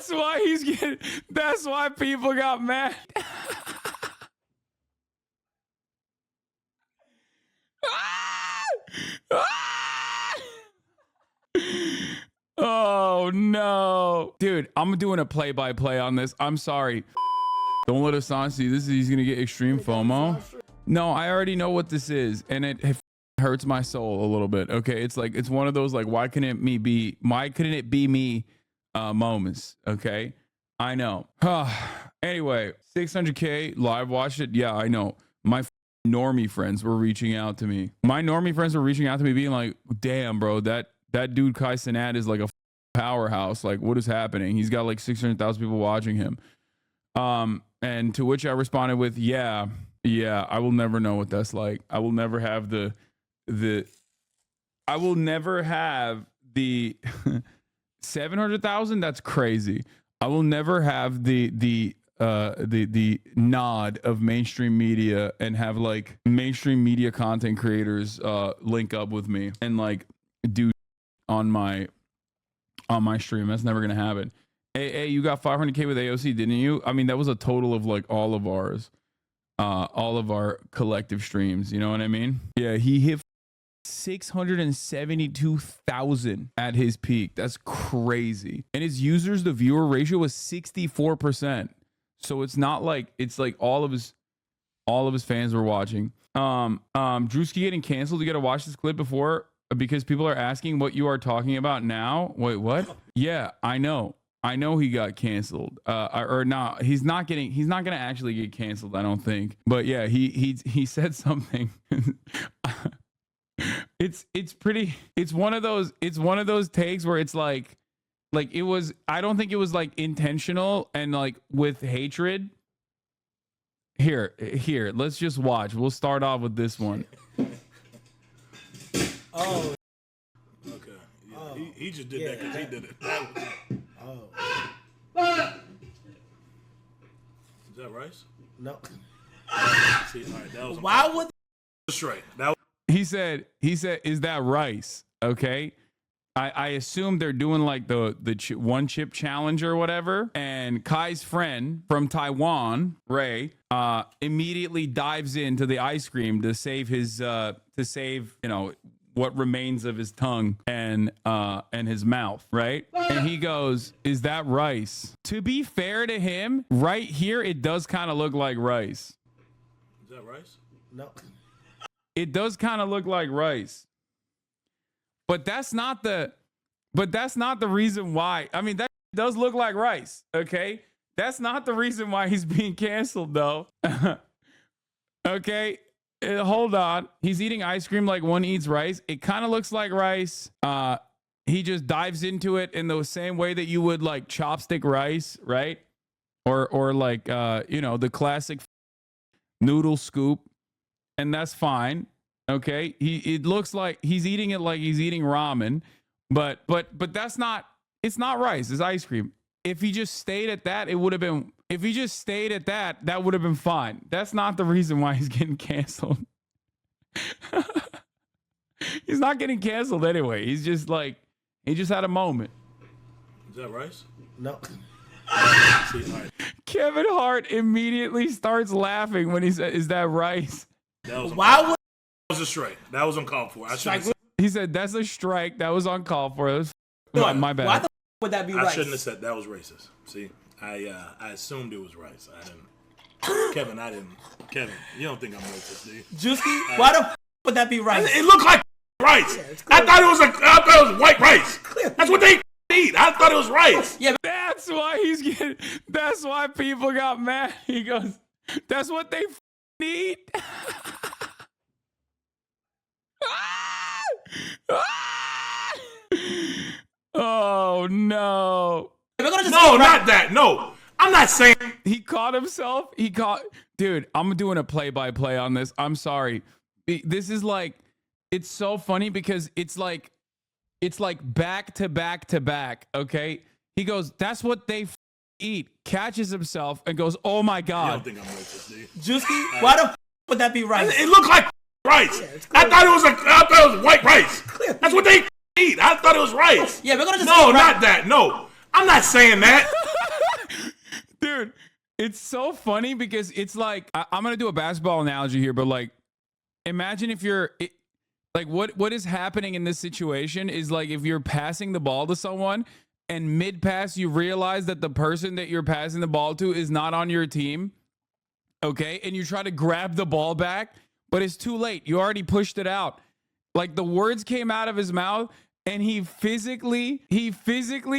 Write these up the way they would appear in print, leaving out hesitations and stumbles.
That's why he's getting. That's why people got mad. Oh no, dude! I'm doing a play-by-play on this. I'm sorry. Don't let Hasan see this. He's gonna get extreme FOMO. No, I already know what this is, and it hurts my soul a little bit. Okay, it's like it's one of those like why couldn't it be me moments. Okay, I know. Anyway, 600K live watched it. Yeah, I know. My normie friends were reaching out to me. My normie friends were reaching out to me, being like, "Damn, bro, that dude Kai Cenat is like a powerhouse. Like, what is happening? He's got like 600,000 people watching him." And to which I responded with, "Yeah, I will never know what that's like. I will never have I will never have the 700,000. That's crazy. I will never have the nod of mainstream media and have like mainstream media content creators link up with me and like do on my stream. That's never gonna happen." Hey, you got 500K with AOC, didn't you? I mean, that was a total of like all of our collective streams. You know what I mean? Yeah, he hit 672,000 at his peak. That's crazy. And his users to viewer ratio was 64%. So it's not like it's like all of his fans were watching. Druski getting canceled. You got to watch this clip before because people are asking what you are talking about now. Wait, what? Yeah, I know he got canceled. Or no, he's not gonna actually get canceled, I don't think. But yeah, he said something. It's one of those takes where it's like it was, I don't think it was like intentional and like with hatred. Here, let's just watch. We'll start off with this one. Oh. Okay. Yeah, oh. He just did that because he did it. Oh. Is that rice? No. See, all right, that was why would straight. That he said, is that rice? Okay. I assume they're doing like the one chip challenge or whatever. And Kai's friend from Taiwan, Ray, immediately dives into the ice cream to save his what remains of his tongue and his mouth, right? And he goes, "Is that rice?" To be fair to him, right here, it does kind of look like rice. Is that rice? No. It does kind of look like rice. But that's not the reason why. I mean, that does look like rice, okay? That's not the reason why he's being canceled, though. Okay? Hold on. He's eating ice cream like one eats rice. It kind of looks like rice. He just dives into it in the same way that you would like chopstick rice, right? Or like the classic noodle scoop, and that's fine. Okay, it looks like he's eating it like he's eating ramen, but that's not. It's not rice. It's ice cream. If he just stayed at that, it would have been. If he just stayed at that, that would have been fine. That's not the reason why he's getting canceled. He's not getting canceled anyway. He's just like he just had a moment. Is that rice? No. See, all right. Kevin Hart immediately starts laughing when he said, "Is that rice?" That was That was a strike. That was uncalled for. He said that's a strike. That was uncalled for. That was my bad. Why the would that be rice? I shouldn't have said that was racist. See, I assumed it was rice. I didn't. Kevin, Kevin, you don't think I'm racist, do you? Juicy, why the would that be rice? It looked like rice. Yeah, I thought it was white rice. That's what they eat. I thought it was rice. Yeah, that's why people got mad. He goes, that's what they eat. Oh no. No, not that. No. I'm not saying he caught himself. Dude, I'm doing a play-by-play on this. I'm sorry. This is like, it's so funny because it's like back to back to back. Okay. He goes, that's what they eat, catches himself and goes, oh my God. I don't think I'm racist, dude. Juicy, why the would that be rice? It looked like rice. Yeah, I thought it was white rice. That's what they eat. I thought it was rice. Yeah, we're gonna just not that. No, I'm not saying that. Dude, it's so funny because it's like, I'm going to do a basketball analogy here, but like, imagine if like what is happening in this situation is like if you're passing the ball to someone and mid-pass you realize that the person that you're passing the ball to is not on your team, okay? And you try to grab the ball back, but it's too late. You already pushed it out. Like the words came out of his mouth and he physically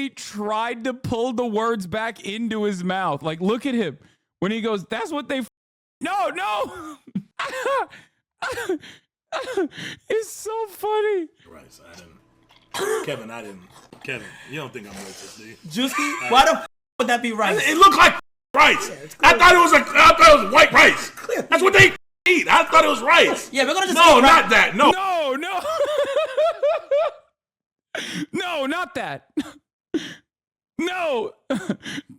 tried to pull the words back into his mouth. Like, look at him when he goes, that's what they, no. It's so funny. Right, so Kevin, you don't think I'm racist, do you? Druski, why the would that be rice? It looked like rice. I thought it was white rice. That's what they eat. I thought it was rice. Yeah, we're gonna just no, not that. No. No, not that. No,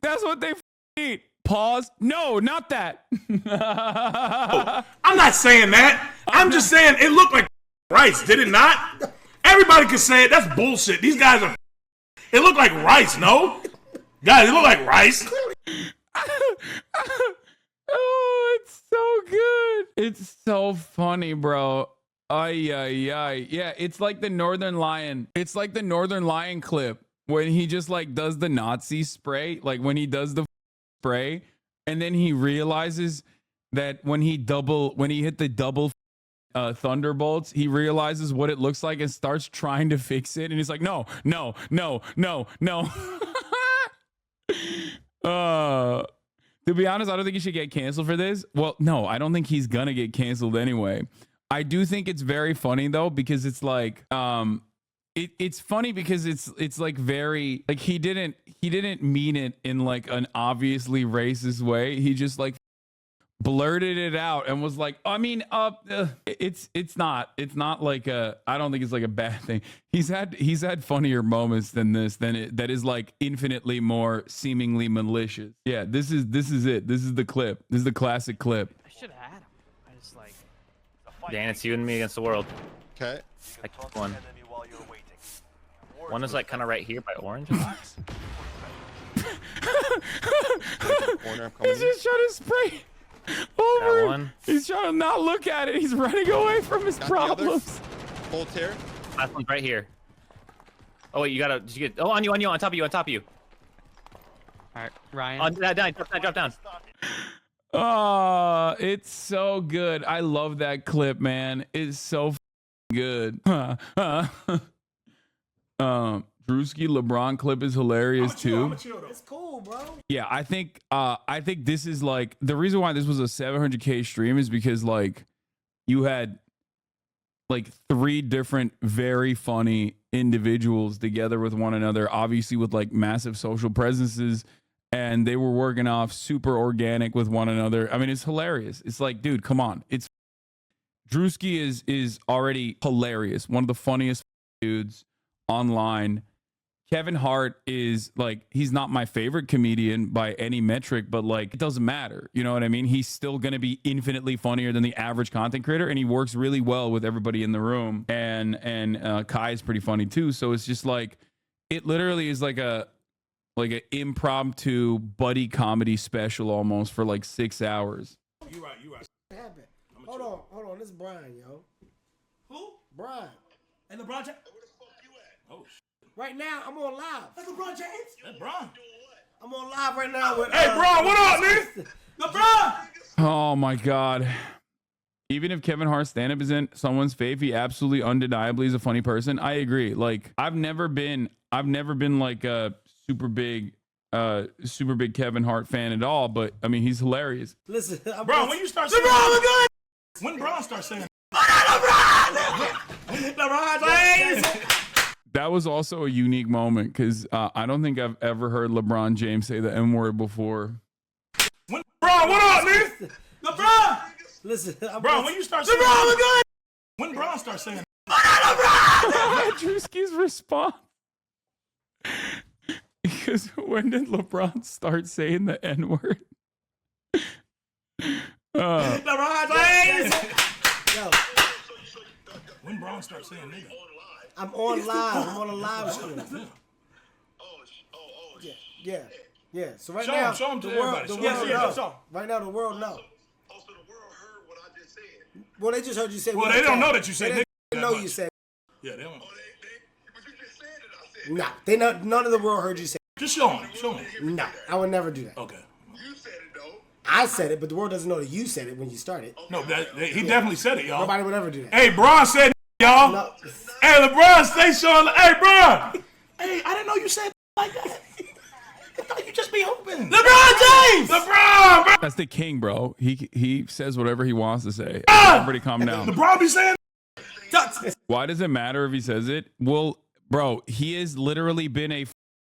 that's what they eat. Pause. No, not that. I'm not saying that. I'm just saying it looked like rice, did it not? Everybody can say it. That's bullshit. These guys are. It looked like rice, no? Guys, it looked like rice. Oh, it's so good. It's so funny, bro. Ay. Yeah, it's like the Northern Lion. It's like the Northern Lion clip when he just like does the Nazi spray, like when he does the spray, and then he realizes that when he hit the double thunderbolts, he realizes what it looks like and starts trying to fix it, and he's like, no. To be honest, I don't think he should get canceled for this. Well, no, I don't think he's gonna get canceled anyway. I do think it's very funny though, because it's like it's funny because it's like very like he didn't mean it in like an obviously racist way. He just like blurted it out and was like, I mean, it's not like I don't think it's like a bad thing. He's had funnier moments than this, that is like infinitely more seemingly malicious. Yeah, this is it. This is the clip. This is the classic clip. I should have had him. I just like. Dan, it's you and me against the world. Okay. I took one. One is like kind of right here by orange. Corner, I'm coming He's just trying to spray over That him. one. He's trying to not look at it. He's running away from his Got the others. problems. Full tear. Last one's right here. Oh wait, did you get? Oh, on you, on top of you. All right, Ryan. On drop down. Oh, it's so good. I love that clip, man. It's so good. Druski LeBron clip is hilarious too. It's cool, bro. Yeah, I think this is like the reason why this was a 700K stream is because like you had like 3 different very funny individuals together with one another, obviously with like massive social presences, and they were working off super organic with one another. I mean, it's hilarious. It's like, dude, come on. It's Druski is already hilarious. One of the funniest dudes online. Kevin Hart is like, he's not my favorite comedian by any metric, but like, it doesn't matter. You know what I mean? He's still going to be infinitely funnier than the average content creator, and he works really well with everybody in the room. And Kai is pretty funny too. So it's just like, it literally is like an impromptu buddy comedy special almost for like 6 hours. You right. What happened? Hold on. This is Brian, yo. Who? Brian. And LeBron James. Oh, Right now, I'm on live. That's LeBron James. that's Bron. I'm on live right now with. Hey, Bron, what up, man? LeBron. Oh my God. Even if Kevin Hart's stand-up isn't someone's fave, he absolutely undeniably is a funny person. I agree. Like I've never been like a super big Kevin Hart fan at all, but I mean he's hilarious. Listen, Bron, when you start saying when Bron starts saying LeBron James. That was also a unique moment because I don't think I've ever heard LeBron James say the N-word before. when Bron, what up, man? LeBron. Listen, Bron, when you start saying when Bron starts saying Druski's response. Because when did LeBron start saying the N-word? LeBron James. Yo, when Bron starts saying nigga. I'm on live. I'm on a live stream. Yeah. Yeah. So right Show now, him, show him to the world, everybody. the Show world him. knows. Show him. Right now, the world knows. Also, the world heard what I just said. Well, they just heard you say. Well, they don't know that you said They nigga. didn't that know much. you said. Yeah, they don't. Oh, but you just said it. I said. Nah, they know. None of the world heard you say. Just show him. Show him. Nah, I would never do that. Okay. You said it though. I said it, but the world doesn't know that you said it when you started. No, he definitely said it, y'all. Nobody would ever do that. Hey, Bron said y'all. No. Hey, LeBron, stay showing. Hey, Bron. Hey, I didn't know you said like that. I thought you just be open. LeBron James. LeBron, bro. That's the king, bro. He says whatever he wants to say. Ah! Everybody calm down. LeBron be saying. Why does it matter if he says it? Well, bro, he has literally been a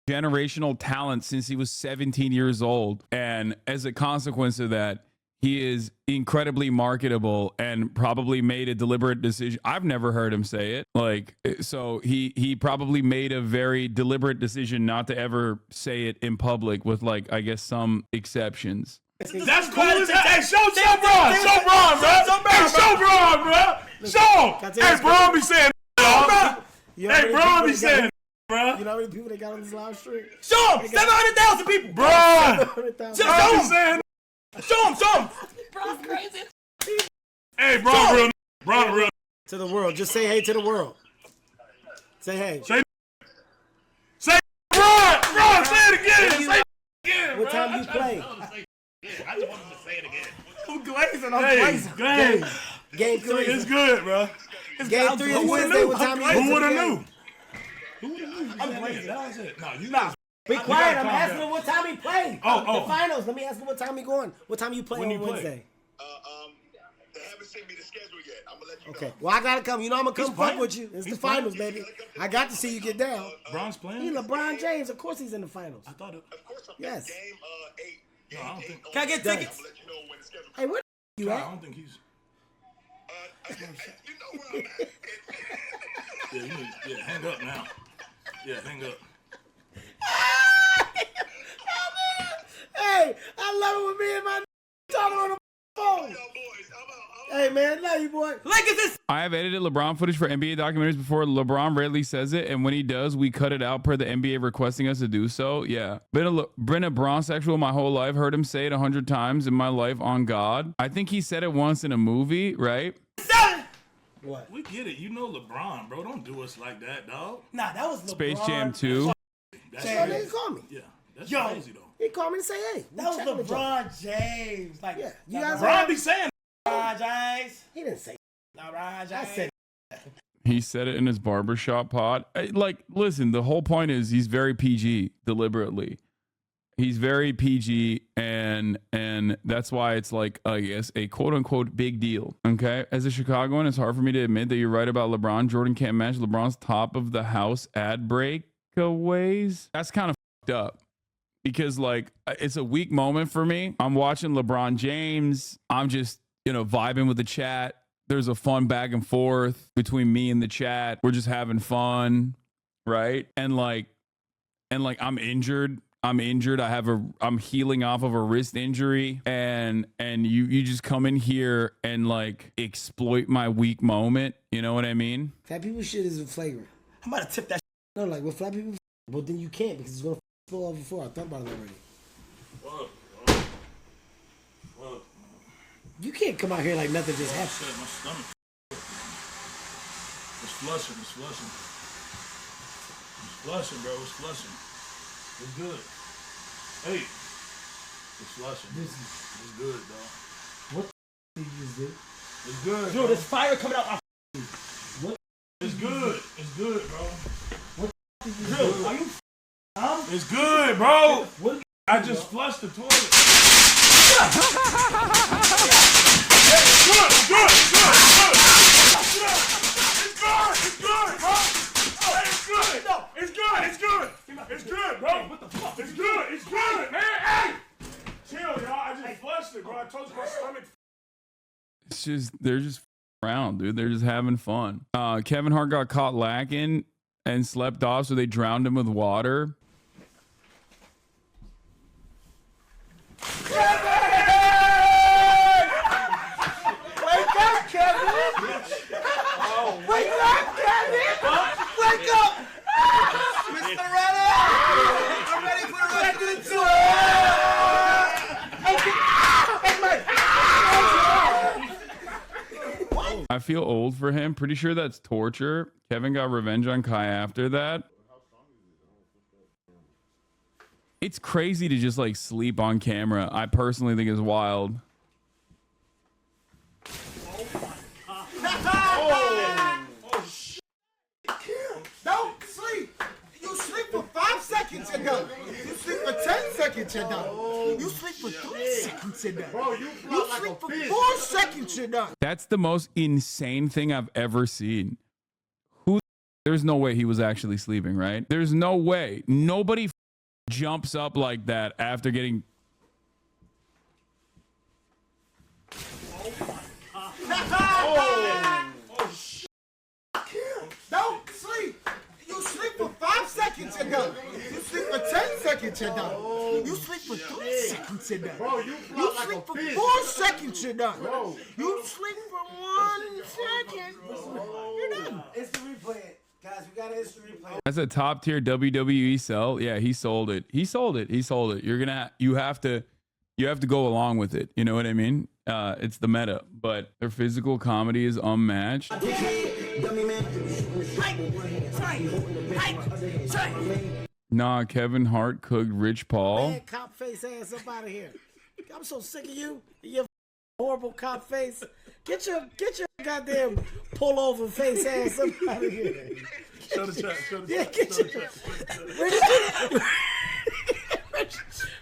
generational talent since he was 17 years old. And as a consequence of that, he is incredibly marketable and probably made a deliberate decision. I've never heard him say it. Like, so he probably made a very deliberate decision not to ever say it in public with, like, I guess some exceptions. That's cool as hell. Hey, show Bron. Show Bron, bro. Hey, show Bron, bro. Show him. Hey, Bron be saying, y'all. Hey, Bron be saying, bro. You know how many people they got on this live stream? Show him. 700,000 people. Bron. 100,000. Bron be saying. Show him. Show him. Hey, Bron real. Bron real. To the world. Just say hey to the world. Say hey. Say Bron. Bron, say it again. Say it again, What time you play? I just wanted to say it again. I'm glazing. I'm Hey, glazing. hey. Game 3. It's good, bro. Game 3 is Wednesday. What time you Who would have game? knew? Who would have knew? I'm glazing. That was it. No, you not. Be quiet. I'm calm asking down. him what time he playing. Oh. The finals. Let me ask him what time he going. What time you play When on you play? Wednesday? They haven't sent me the schedule yet. I'm gonna let you Okay. know. Well, I gotta come. You know I'm gonna come He's fuck playing? with you. It's He's the finals, baby. I got to see you get down. Bron's playing? He LeBron James. Of course he's in the finals. I thought it. Of course, I'm Yes. Game 8. No, I don't think. Can I get tickets? I'm gonna let you know when the schedule. Hey, where the you I at? don't think he's. You know where I'm at. Yeah, you need. Yeah, hang up now. Yeah, hang up. Hey, I love it when me and my talking on the phone. Yo, boys, I'm out. Hey, man, love you, boy. Lakers is. I have edited LeBron footage for NBA documentaries before. LeBron rarely says it, and when he does, we cut it out per the NBA requesting us to do so. Yeah. Been a bronsexual my whole life. Heard him say it 100 times in my life on God. I think he said it once in a movie, right? What? We get it. You know LeBron, bro. Don't do us like that, dog. Nah, that was LeBron. Space Jam 2. That's Hey, crazy. nigga, call me. Yeah, that's Yo. crazy though. He called me to say hey. That was Chatting with y'all. LeBron James. Like, Yeah, you guys LeBron be saying. LeBron James. He didn't say. LeBron James. I said. He said it in his barbershop pod. Like, listen, the whole point is he's very PG deliberately. He's very PG, and that's why it's like, I guess, a quote unquote big deal. Okay, as a Chicagoan, it's hard for me to admit that you're right about LeBron. Jordan can't match LeBron's top of the house ad breakaways. That's kind of fucked up because, like, it's a weak moment for me. I'm watching LeBron James. I'm just, vibing with the chat. There's a fun back and forth between me and the chat. We're just having fun, right? And like I'm injured. I'm healing off of a wrist injury, and you just come in here and like exploit my weak moment. You know what I mean? Fat people shit is flagrant. I'm about to tip that. No, like with flat people, but then you can't because it's gonna spill over before. I thought about it already. Look, You can't come out here like nothing just happened. shit, my stomach. It's flushing. It's flushing, bro. It's flushing. It's good. Hey, it's flushing. It's good, dog. You just did. It's good. Dude, bro. there's fire coming out my. It's good. It's good, bro. Dude, are you? It's good, bro. What? I just flushed the toilet. It's good, bro. It's good, bro. What the fuck? It's good, man. Hey! Chill, y'all. I just flushed it, bro. I told you my stomach. It's just they're just around, dude. They're just having fun. Kevin Hart got caught lacking and slept off, so they drowned him with water. Wake up, Kevin! Wake up, Kevin! Wake up! Mr. Renner! I'm ready for the rest of the tour! feel old for him. Pretty sure that's torture. Kevin got revenge on Kai after that. It's crazy to just like sleep on camera. I personally think it's wild. Don't sleep. You sleep for 5 seconds, you're done. You sleep for 10 seconds, you're done. You sleep for 3 seconds, you're done. You sleep for 4 seconds, you're done. That's the most insane thing I've ever seen. There's no way he was actually sleeping, right? There's no way. Nobody jumps up like that after getting... Don't sleep. You sleep for 5 seconds, you're done. You sleep for 10 seconds, you're done. You sleep for 3 seconds, you're done. You sleep for 4 seconds, you're done. You sleep for 1 second. You're done. Instant replay it. Guys, we got to instant replay it. That's a top tier WWE sell. Yeah, he sold it. He sold it. He sold it. You have to go along with it. You know what I mean? It's the meta, but their physical comedy is unmatched. Nah, Kevin Hart cooked Rich Paul. Man, cop face ass up out of here. I'm so sick of you. Your horrible cop face. Get your goddamn pullover face ass up out of here. Show the chat. Show the Yeah, chat. get Show your the chat.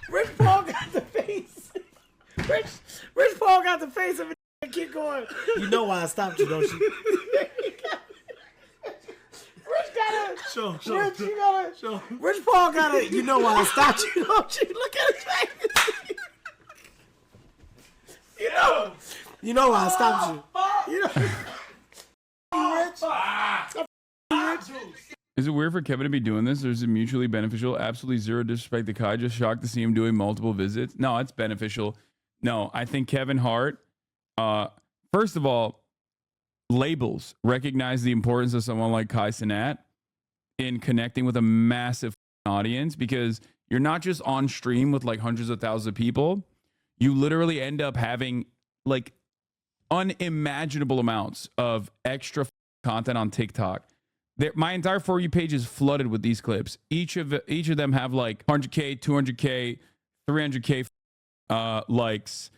Rich Paul got the face. Rich Paul got the face of a keep going. You know why I stopped you, don't you? Rich got a Show. Rich Paul got a. You know why I stopped you, don't you? Look at his face. You know why I stopped you. You know. Rich. Is it weird for Kevin to be doing this, or is it mutually beneficial? Absolutely zero disrespect to Kai. Just shocked to see him doing multiple visits. No, it's beneficial. No, I think Kevin Hart, first of all, labels recognize the importance of someone like Kai Cenat in connecting with a massive audience, because you're not just on stream with like hundreds of thousands of people. You literally end up having like unimaginable amounts of extra content on TikTok. My entire For You page is flooded with these clips. Each of them have like 100K, 200K, 300K likes.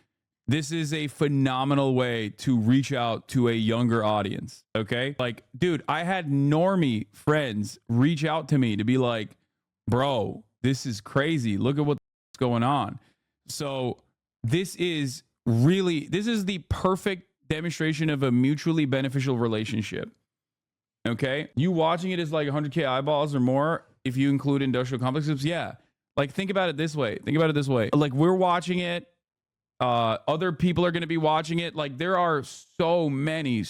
This is a phenomenal way to reach out to a younger audience. Okay, like, dude, I had normie friends reach out to me to be like, bro, this is crazy. Look at what's going on. So this is the perfect demonstration of a mutually beneficial relationship. Okay, you watching it is like 100K eyeballs or more if you include industrial complexes. Yeah, like think about it this way. Like, we're watching it. Other people are going to be watching it. Like, there are so many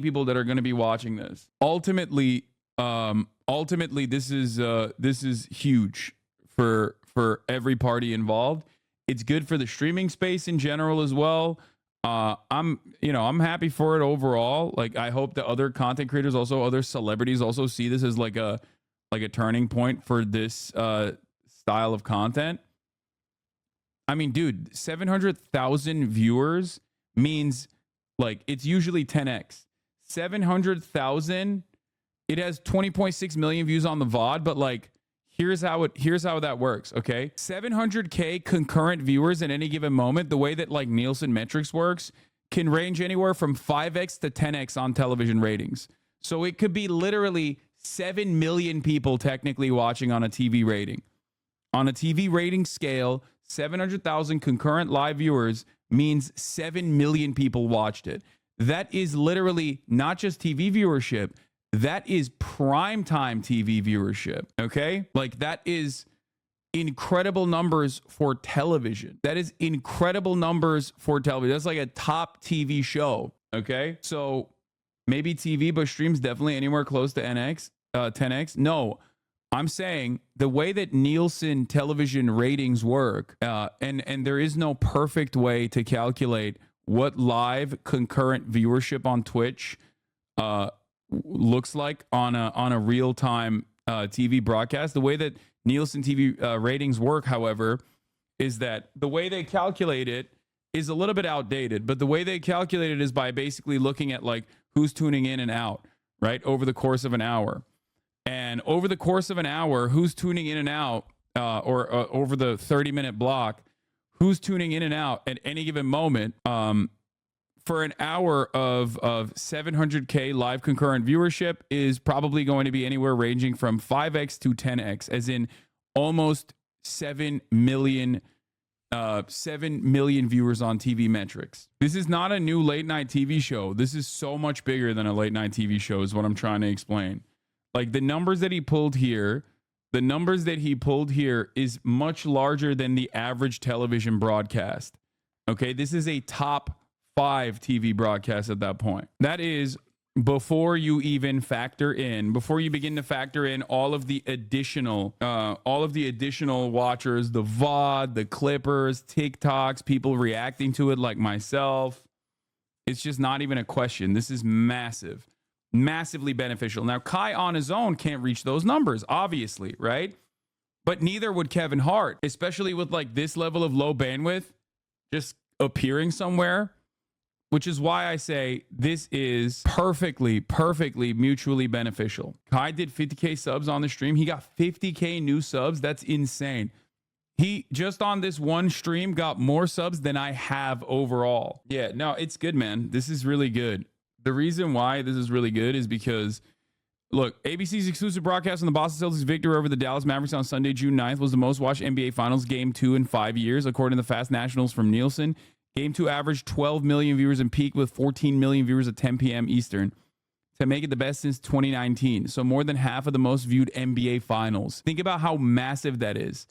people that are going to be watching this. Ultimately, this is huge for every party involved. It's good for the streaming space in general as well. I'm happy for it overall. Like, I hope that other content creators, also other celebrities, also see this as like a turning point for this style of content. I mean, dude, 700,000 viewers means like it's usually 10x. 700,000, it has 20.6 million views on the VOD, but like here's how that works, okay? 700K concurrent viewers at any given moment, the way that like Nielsen metrics works, can range anywhere from 5x to 10x on television ratings. So it could be literally 7 million people technically watching on a TV rating. On a TV rating scale, 700,000 concurrent live viewers means 7 million people watched it. That is literally not just TV viewership. That is primetime TV viewership, okay? Like, that is incredible numbers for television. That's like a top TV show, okay? So maybe TV, but streams definitely anywhere close to 10x. No, I'm saying the way that Nielsen television ratings work, and there is no perfect way to calculate what live concurrent viewership on Twitch looks like on a real-time TV broadcast. The way that Nielsen TV ratings work, however, is that the way they calculate it is a little bit outdated, but the way they calculate it is by basically looking at like who's tuning in and out, right? Over the course of an hour. And over the course of an hour, who's tuning in and out, or over the 30-minute block, who's tuning in and out at any given moment, for an hour of 700K live concurrent viewership is probably going to be anywhere ranging from 5x to 10x, as in almost 7 million viewers on TV metrics. This is not a new late night TV show. This is so much bigger than a late night TV show is what I'm trying to explain. Like the numbers that he pulled here, is much larger than the average television broadcast. Okay, this is a top 5 TV broadcast at that point. That is before you begin to factor in all of the additional watchers, the VOD, the clippers, TikToks, people reacting to it like myself. It's just not even a question. This is massively beneficial. Now, Kai on his own can't reach those numbers, obviously, right? But neither would Kevin Hart, especially with like this level of low bandwidth just appearing somewhere. Which is why I say this is perfectly mutually beneficial. Kai did 50K subs on the stream. He got 50K new subs. That's insane. He just on this one stream got more subs than I have overall. Yeah, no, it's good, man. This is really good. The reason why this is really good is because, look, ABC's exclusive broadcast on the Boston Celtics victory over the Dallas Mavericks on Sunday, June 9th was the most watched NBA Finals game 2 in 5 years, according to the Fast Nationals from Nielsen. Game 2 averaged 12 million viewers and peaked with 14 million viewers at 10 p.m. Eastern to make it the best since 2019. So more than half of the most viewed NBA Finals. Think about how massive that is.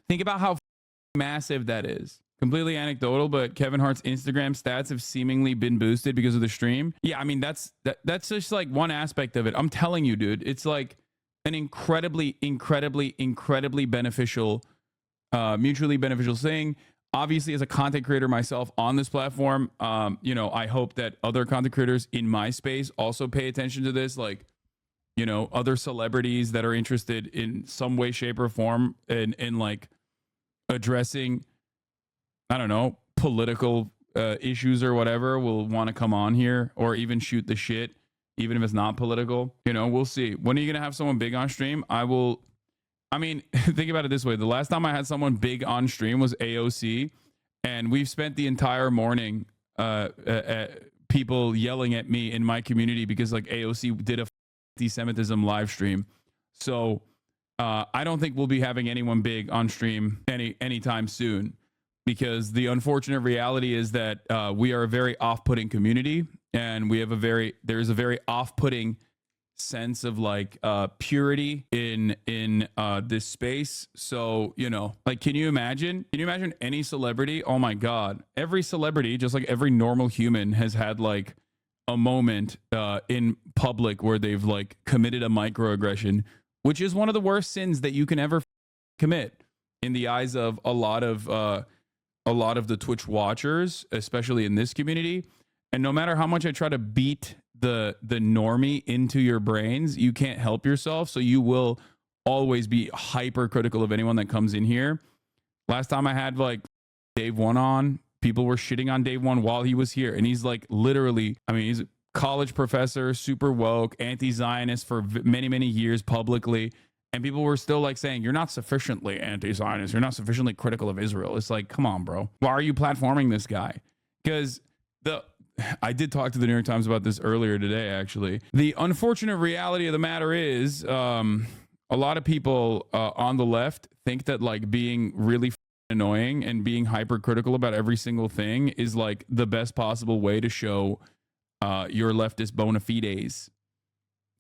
Completely anecdotal, but Kevin Hart's Instagram stats have seemingly been boosted because of the stream. Yeah, I mean, that's just like one aspect of it. I'm telling you, dude, it's like an incredibly beneficial, mutually beneficial thing. Obviously, as a content creator myself on this platform, I hope that other content creators in my space also pay attention to this, like, other celebrities that are interested in some way, shape, or form in like addressing, I don't know, political issues or whatever will want to come on here or even shoot the shit, even if it's not political. We'll see. When are you going to have someone big on stream? Think about it this way. The last time I had someone big on stream was AOC, and we've spent the entire morning people yelling at me in my community because like AOC did a anti-Semitism live stream. So I don't think we'll be having anyone big on stream anytime soon, because the unfortunate reality is that we are a very off-putting community, and there's a very off-putting sense of like purity in this space. So like, can you imagine any celebrity? Oh my god, every celebrity, just like every normal human, has had like a moment in public where they've like committed a microaggression, which is one of the worst sins that you can ever commit in the eyes of a lot of the Twitch watchers, especially in this community. And no matter how much I try to beat the normie into your brains, you can't help yourself. So you will always be hypercritical of anyone that comes in here. Last time I had like Dave One on, people were shitting on Dave One while he was here. And he's like literally, he's a college professor, super woke, anti-Zionist for many years publicly. And people were still like saying, you're not sufficiently anti-Zionist. You're not sufficiently critical of Israel. It's like, come on, bro. Why are you platforming this guy? Because I did talk to the New York Times about this earlier today, actually. The unfortunate reality of the matter is a lot of people on the left think that like being really annoying and being hypercritical about every single thing is like the best possible way to show your leftist bona fides.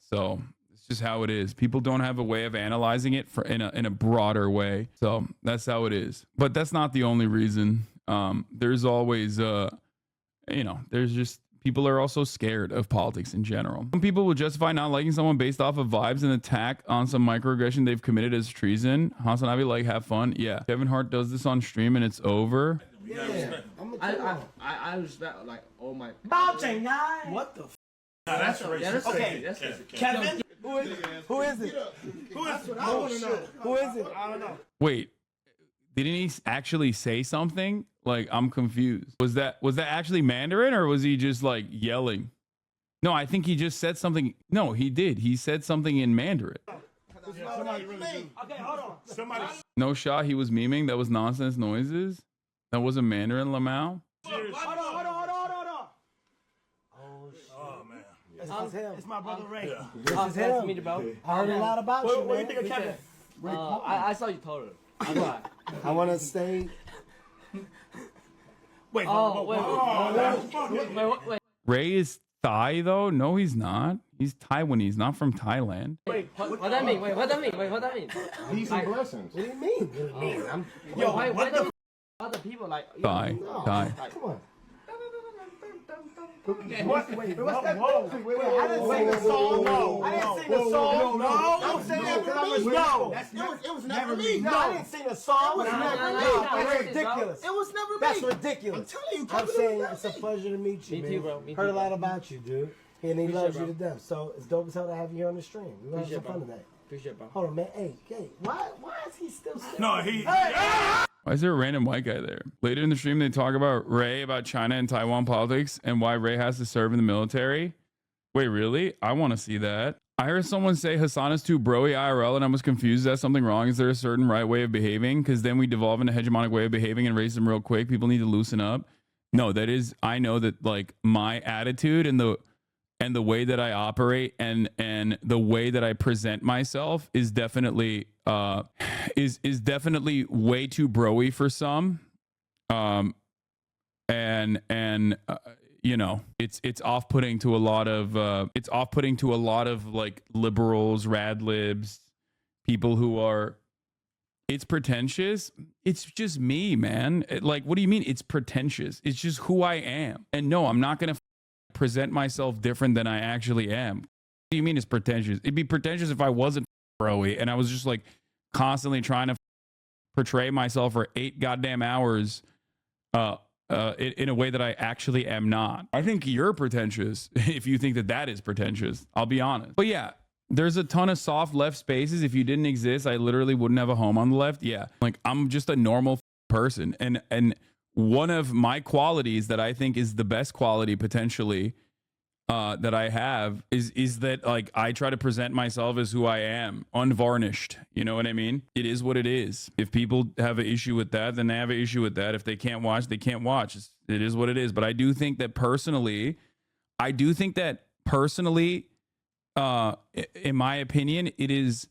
So it's just how it is. People don't have a way of analyzing it in a broader way. So that's how it is. But that's not the only reason. There's always there's just, people are also scared of politics in general. Some people will justify not liking someone based off of vibes and attack on some microaggression they've committed as treason. Hasanabi, like, have fun. Yeah. Kevin Hart does this on stream and it's over. Yeah. I was like, oh my. What the That's racist. Yeah, that's Okay. That's racist. Kevin? Who is it? Who is it? I want to know. Who is it? I don't know. Wait, didn't he actually say something? Like, I'm confused. Was that actually Mandarin, or was he just like yelling? No, I think he just said something. No, he did. He said something in Mandarin. Okay, hold on. Somebody. No shot. He was memeing. That was nonsense noises. That wasn't Mandarin, Lamau. Hold on. Oh man. It's him. It's my brother Ray. This is him. Meet about. I heard a lot about you, man. What do you think of Kevin? I saw you told her. I'm glad. I want to stay. Wait. Wait. Ray is Thai though. No, he's not. He's Taiwanese, not from Thailand. What that mean? What that mean? Peace and blessings. What do you mean? Yo, why the other people like Thai. Thai. Come on. Wait, what's that? Wait, I didn't sing the song. No. I didn't sing the song. No. Don't say that for me. No. It was never me. No, I didn't sing the song. It was never me. That's ridiculous. It was never me. That's ridiculous. I'm telling you. I'm saying it's a pleasure to meet you, man. Me too, bro. Heard a lot about you, dude. And he loves you to death. So it's dope as hell to have you here on the stream. We're gonna have some fun today. Appreciate it, bro. Hold on, man. Hey, why is he still sitting? No, he. Why is there a random white guy there? Later in the stream, they talk about Ray, about China and Taiwan politics, and why Ray has to serve in the military. Wait, really? I want to see that. I heard someone say Hasan is too broy IRL, and I was confused. Is that something wrong? Is there a certain right way of behaving? Because then we devolve into a hegemonic way of behaving and raise them real quick. People need to loosen up. No, that is, I know that like my attitude and the way that I operate and the way that I present myself is definitely is definitely way too broy for some. You know, it's off-putting to a lot of like liberals, rad libs, people who are, it's pretentious. It's just me, man. Like, what do you mean it's pretentious? It's just who I am. And no, I'm not going to present myself different than I actually am. What do you mean it's pretentious? It'd be pretentious if I wasn't broy and I was just like constantly trying to portray myself for 8 goddamn hours in a way that I actually am not. I think you're pretentious if you think that that is pretentious. I'll be honest. But yeah, there's a ton of soft left spaces. If you didn't exist, I literally wouldn't have a home on the left. Yeah, like I'm just a normal person. And one of my qualities that I think is the best quality potentially that I have is that like I try to present myself as who I am, unvarnished. You know what I mean? It is what it is. If people have an issue with that, then they have an issue with that. If they can't watch, they can't watch. It is what it is. But I do think that personally, in my opinion, it is.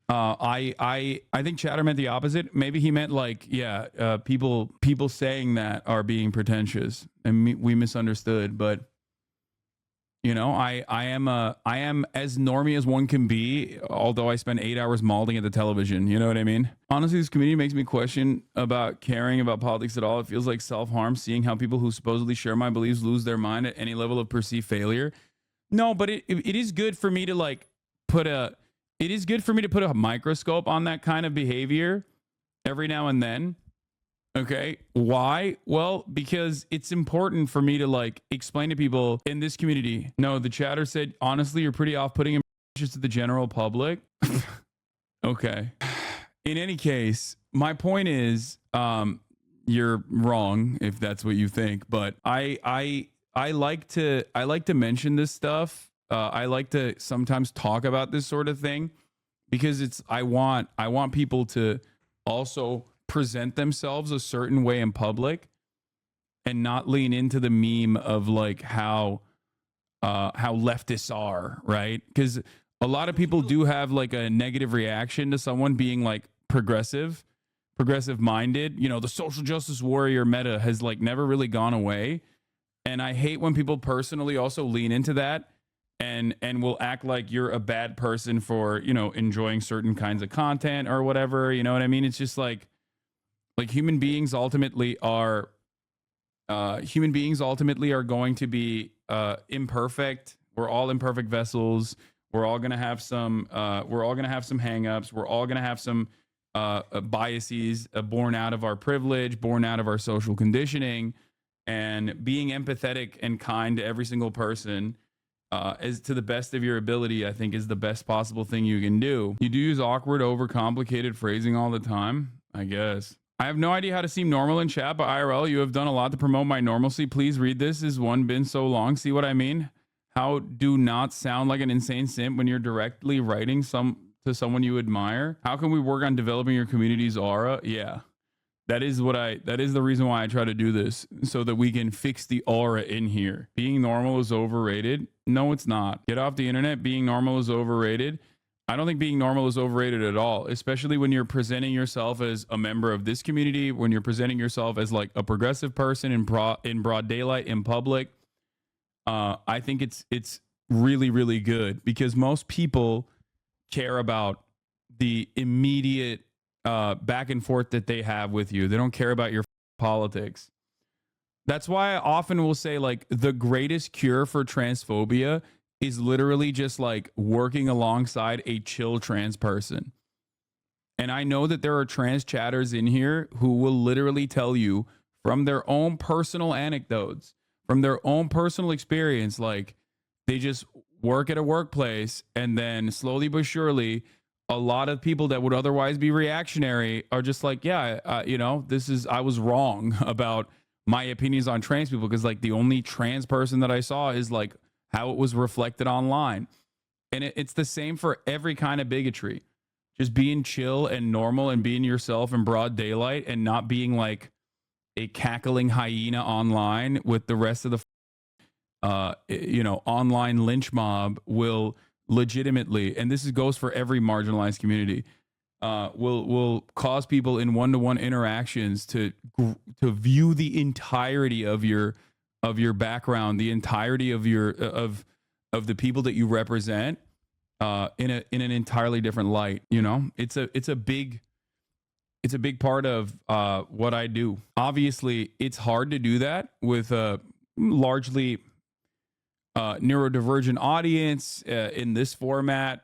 I think Chatter meant the opposite. Maybe he meant like, yeah, people saying that are being pretentious, and we misunderstood. But you know, I am as normie as one can be, although I spend 8 hours malding at the television. You know what I mean? Honestly, this community makes me question about caring about politics at all. It feels like self-harm seeing how people who supposedly share my beliefs lose their mind at any level of perceived failure. No, but it is good for me to like put a microscope on that kind of behavior every now and then. Okay. Why? Well, because it's important for me to like explain to people in this community. No, the chatter said, honestly, you're pretty off-putting and just to the general public. Okay. In any case, my point is, you're wrong if that's what you think, but I like to mention this stuff. I like to sometimes talk about this sort of thing because I want people to also present themselves a certain way in public and not lean into the meme of like how leftists are, right? Because a lot of people do have like a negative reaction to someone being like progressive minded. You know, the social justice warrior meta has like never really gone away. And I hate when people personally also lean into that and will act like you're a bad person for, you know, enjoying certain kinds of content or whatever. You know what I mean? It's just like human beings ultimately are going to be imperfect. We're all imperfect vessels. We're all going to have some hangups. We're all going to have some biases born out of our privilege, born out of our social conditioning. And being empathetic and kind to every single person as to the best of your ability, I think, is the best possible thing you can do. You do use awkward, overcomplicated phrasing all the time, I guess. I have no idea how to seem normal in chat, but IRL, you have done a lot to promote my normalcy. Please read this. Has one been so long? See what I mean? How do not sound like an insane simp when you're directly writing to someone you admire? How can we work on developing your community's aura? Yeah. That is the reason why I try to do this, so that we can fix the aura in here. Being normal is overrated. No, it's not. Get off the internet. Being normal is overrated. I don't think being normal is overrated at all, especially when you're presenting yourself as a member of this community, when you're presenting yourself as like a progressive person in broad daylight in public. I think it's really, really good, because most people care about the immediate back and forth that they have with you. They don't care about your politics. That's why I often will say, like, the greatest cure for transphobia is literally just like working alongside a chill trans person. And I know that there are trans chatters in here who will literally tell you from their own personal anecdotes, from their own personal experience, like they just work at a workplace, and then slowly but surely, a lot of people that would otherwise be reactionary are just like, yeah, I was wrong about my opinions on trans people, because like the only trans person that I saw is like how it was reflected online. And it's the same for every kind of bigotry. Just being chill and normal and being yourself in broad daylight, and not being like a cackling hyena online with the rest of the online lynch mob will legitimately, and this goes for every marginalized community, will cause people in one-to-one interactions to view the entirety of your background, the entirety of of the people that you represent in an entirely different light. It's a big part of what I do. Obviously, it's hard to do that with a largely neurodivergent audience in this format.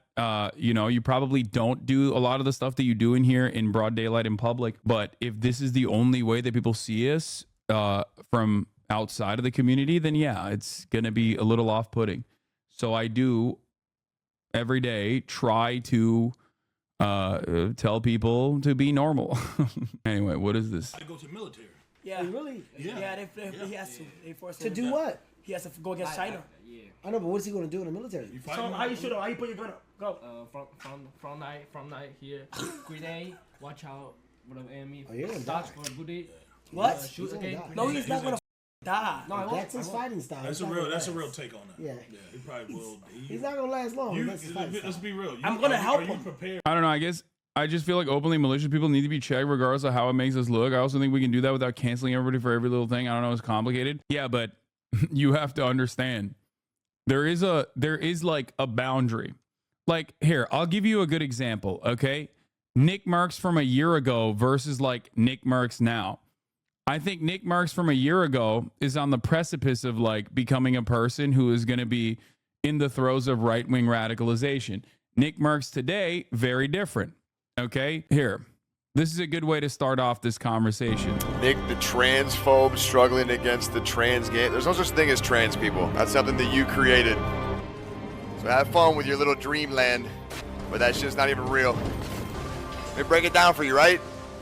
You probably don't do a lot of the stuff that you do in here in broad daylight in public. But if this is the only way that people see us from outside of the community, then yeah, it's going to be a little off-putting. So I do every day try to tell people to be normal. Anyway, what is this? I go to the military. Yeah, Really? yeah. He has to. They force him To do what? He has to go against China. I know, but what is he going to do in the military? So how you shoot him? How you put your gun up? Go. From night here. Grenade. Watch out for the enemy. Oh, you're gonna Dodge die. for booty. What? Shoot He's gonna again. die. No, he's not gonna die. No, I won't. That's his fighting style. That's He's a not real. gonna That's a last. real take on that. Yeah. He probably will. He's not gonna last long. That's his fighting Let's style. be real. I'm gonna help Are you him. prepared? I don't know. I guess I just feel like openly malicious people need to be checked regardless of how it makes us look. I also think we can do that without canceling everybody for every little thing. I don't know. It's complicated. Yeah, but you have to understand there is like a boundary. Like, here, I'll give you a good example. Okay. Nick Marks from a year ago versus like Nick Marks now. I think Nick Marks from a year ago is on the precipice of like becoming a person who is going to be in the throes of right-wing radicalization. Nick Marks today, very different. Okay, here. This is a good way to start off this conversation. Nick, the transphobe struggling against the trans game. There's no such thing as trans people. That's something that you created. So have fun with your little dreamland, but that shit's not even real. Let me break it down for you, right?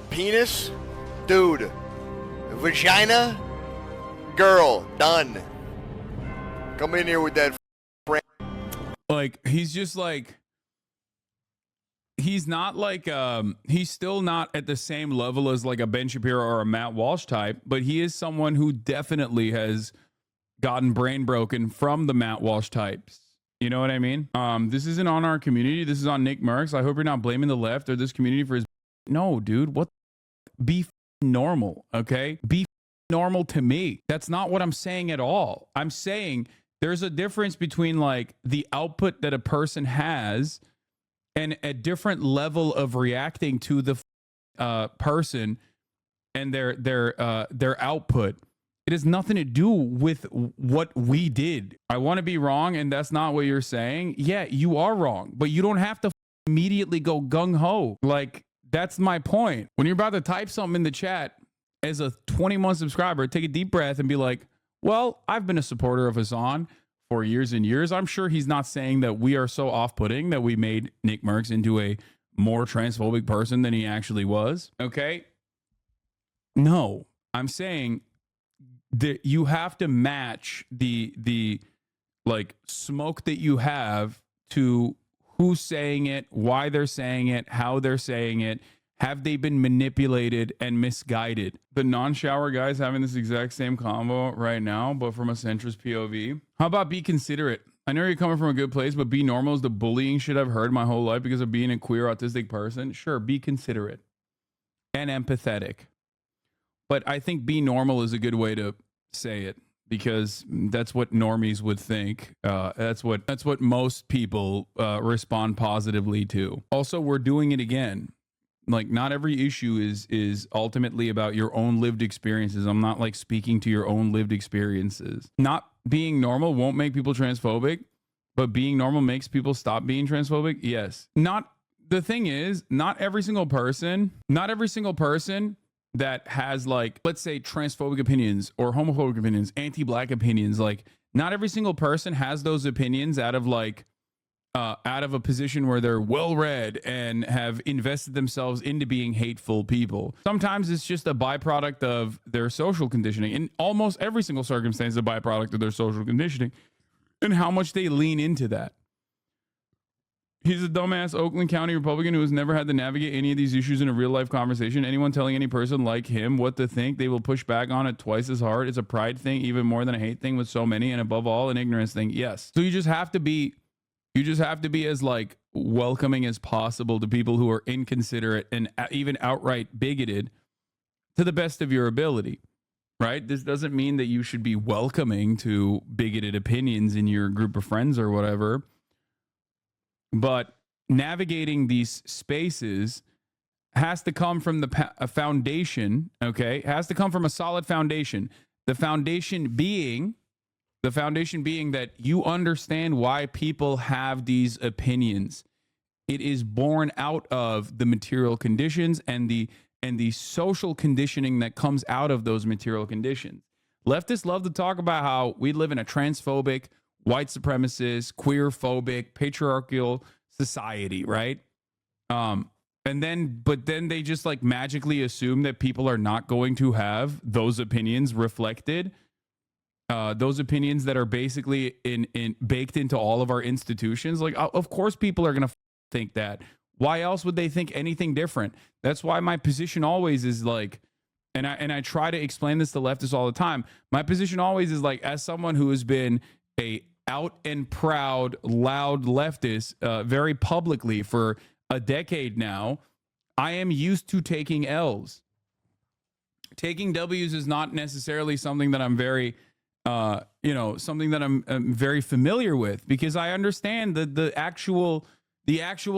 Penis, dude. Vagina, girl, done. Come in here with that. Like, he's just like, he's not like, he's still not at the same level as like a Ben Shapiro or a Matt Walsh type, but he is someone who definitely has gotten brain broken from the Matt Walsh types. You know what I mean? This isn't on our community. This is on Nick Marks. I hope you're not blaming the left or this community for his. No, dude, what? Be normal, okay? Be normal to me. That's not what I'm saying at all. I'm saying there's a difference between like the output that a person has and a different level of reacting to the person and their output. It has nothing to do with what we did. I want to be wrong, and that's not what you're saying. Yeah, you are wrong, but you don't have to immediately go gung-ho. Like, that's my point. When you're about to type something in the chat as a 21 subscriber, take a deep breath and be like, well, I've been a supporter of Hasan for years and years. I'm sure he's not saying that we are so off-putting that we made Nick Marks into a more transphobic person than he actually was. Okay? No, I'm saying that you have to match the like smoke that you have to who's saying it, why they're saying it, how they're saying it. Have they been manipulated and misguided? The non-shower guy's having this exact same convo right now, but from a centrist POV. How about be considerate? I know you're coming from a good place, but be normal is the bullying shit I've heard my whole life because of being a queer autistic person. Sure, be considerate and empathetic. But I think be normal is a good way to say it because that's what normies would think. That's what most people respond positively to. Also, we're doing it again. Like, not every issue is ultimately about your own lived experiences. I'm not like speaking to your own lived experiences. Not being normal won't make people transphobic, but being normal makes people stop being transphobic. Yes. The thing is, not every single person that has, like, let's say transphobic opinions or homophobic opinions, anti-black opinions, like not every single person has those opinions out of a position where they're well-read and have invested themselves into being hateful people. Sometimes it's just a byproduct of their social conditioning. In almost every single circumstance, a byproduct of their social conditioning and how much they lean into that. He's a dumbass Oakland County Republican who has never had to navigate any of these issues in a real-life conversation. Anyone telling any person like him what to think, they will push back on it twice as hard. It's a pride thing, even more than a hate thing with so many, and above all, an ignorance thing. Yes. So you just have to be as like welcoming as possible to people who are inconsiderate and even outright bigoted to the best of your ability, right? This doesn't mean that you should be welcoming to bigoted opinions in your group of friends or whatever, but navigating these spaces has to come from a foundation, okay? Has to come from a solid foundation. The foundation being that you understand why people have these opinions. It is born out of the material conditions and the social conditioning that comes out of those material conditions. Leftists love to talk about how we live in a transphobic, white supremacist, queer-phobic, patriarchal society, right? But then they just like magically assume that people are not going to have those opinions reflected. Those opinions that are basically baked into all of our institutions. Like, of course people are going to think that. Why else would they think anything different? That's why my position always is like, and I try to explain this to leftists all the time. My position always is like, as someone who has been a out and proud, loud leftist very publicly for a decade now, I am used to taking L's. Taking W's is not necessarily something that I'm very something that I'm very familiar with because I understand the actual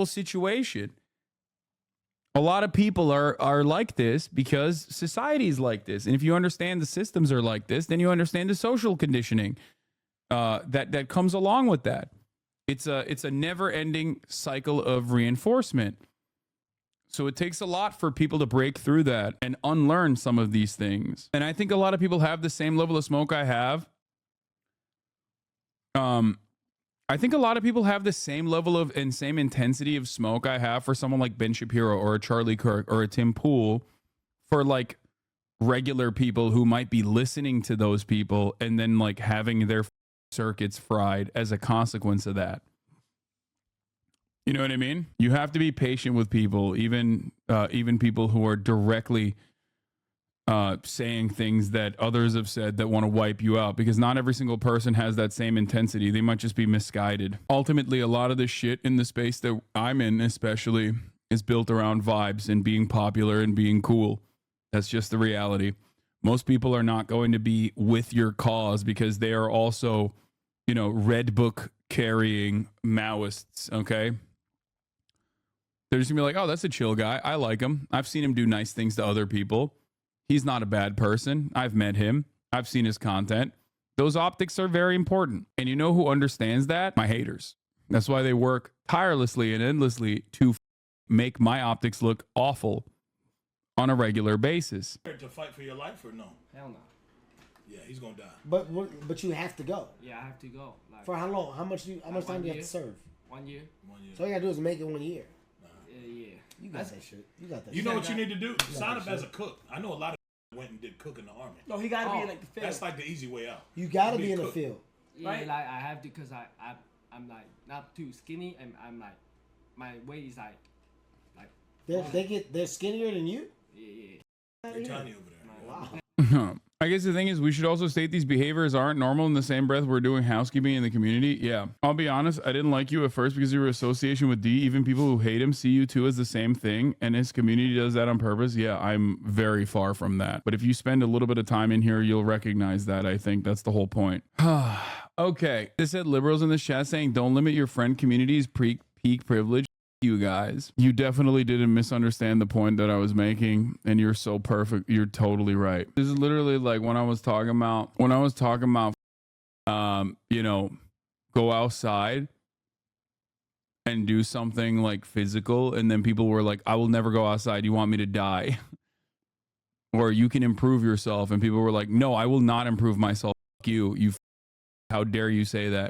situation. A lot of people are like this because society is like this. And if you understand the systems are like this, then you understand the social conditioning that comes along with that. It's a never-ending cycle of reinforcement. So it takes a lot for people to break through that and unlearn some of these things. And I think a lot of people have the same level of smoke I have. I think a lot of people have the same level of and same intensity of smoke I have for someone like Ben Shapiro or a Charlie Kirk or a Tim Pool for like regular people who might be listening to those people and then like having their circuits fried as a consequence of that. You know what I mean? You have to be patient with people, even people who are directly saying things that others have said that want to wipe you out, because not every single person has that same intensity. They might just be misguided. Ultimately, a lot of the shit in the space that I'm in, especially, is built around vibes and being popular and being cool. That's just the reality. Most people are not going to be with your cause because they are also, red book carrying Maoists, okay? They're just gonna be like, oh, that's a chill guy. I like him. I've seen him do nice things to other people. He's not a bad person. I've met him. I've seen his content. Those optics are very important. And you know who understands that? My haters. That's why they work tirelessly and endlessly to make my optics look awful on a regular basis. To fight for your life or no? Hell no. Yeah, he's gonna die. But you have to go. Yeah, I have to go. Like, For how long? How much time do you have to serve? 1 year. 1 year. So all you gotta do is make it 1 year. Yeah. You got that shit. You got that. You shit. know what you need to do? Sign up as a cook. I know a lot of went and did cook in the army. No, he gotta be in like the field. That's like the easy way out. You gotta Be be a in the cook. field. Yeah, right? like I have to, cause I'm like not too skinny, and I'm like my weight is like They're skinnier than you. yeah. They're tiny over there. Wow. I guess the thing is, we should also state these behaviors aren't normal. In the same breath, we're doing housekeeping in the community. Yeah, I'll be honest, I didn't like you at first because of your association with D. Even people who hate him see you too as the same thing, and his community does that on purpose. Yeah, I'm very far from that. But if you spend a little bit of time in here, you'll recognize that. I think that's the whole point. Okay, they said liberals in the chat saying don't limit your friend community's peak privilege. You guys, you definitely didn't misunderstand the point that I was making, and you're so perfect. You're totally right. This is literally like when I was talking about you know, go outside and do something like physical, and then people were like, I will never go outside, you want me to die? Or you can improve yourself, and people were like, no, I will not improve myself. Fuck you, how dare you say that?